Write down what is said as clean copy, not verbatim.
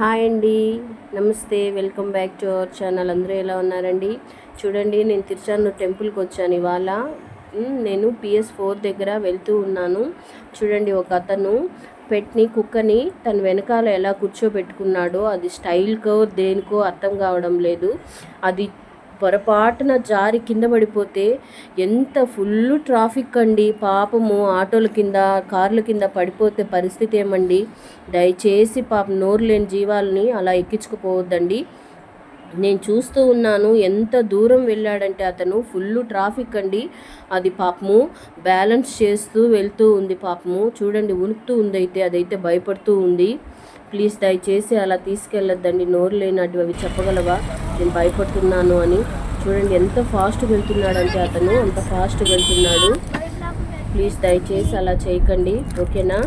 Hi అండి, నమస్తే, welcome back to our channel. అందరూ ఎలా ఉన్నారండి? చూడండి, నేను తిరుచానూరు టెంపుల్కి వచ్చాను ఇవాళ. నేను PS4 దగ్గర వెళ్తూ ఉన్నాను. చూడండి, ఒక అతను కుక్కని తన వెనకాల ఎలా కూర్చోబెట్టుకున్నాడో, అది స్టైల్కో దేనికో అర్థం కావడం లేదు. అది పొరపాటున జారి కింద పడిపోతే ఎంత ఫుల్ ట్రాఫిక్ అండి. పాపము ఆటోల కింద, కార్ల కింద పడిపోతే పరిస్థితి ఏమండి? దయచేసి పాపం నోరు లేని జీవాలని అలా ఎక్కించుకుపోవద్దండి. నేను చూస్తూ ఉన్నాను ఎంత దూరం వెళ్ళాడంటే అతను. ఫుల్ ట్రాఫిక్ అండి. అది పాపము బ్యాలెన్స్ చేస్తూ వెళ్తూ ఉంది. పాపము చూడండి, ఉనుకుతూ ఉంది. అదైతే భయపడుతూ ఉంది. ప్లీజ్ దయచేసి అలా తీసుకెళ్ళొద్దండి. నోరు లేనట్టు అవి చెప్పగలవా నేను భయపడుతున్నాను అని. చూడండి ఎంత ఫాస్ట్గా వెళ్తున్నాడంటే అతను, అంత ఫాస్ట్గా వెళ్తున్నాడు. ప్లీజ్ దయచేసి అలా చేయకండి, ఓకేనా?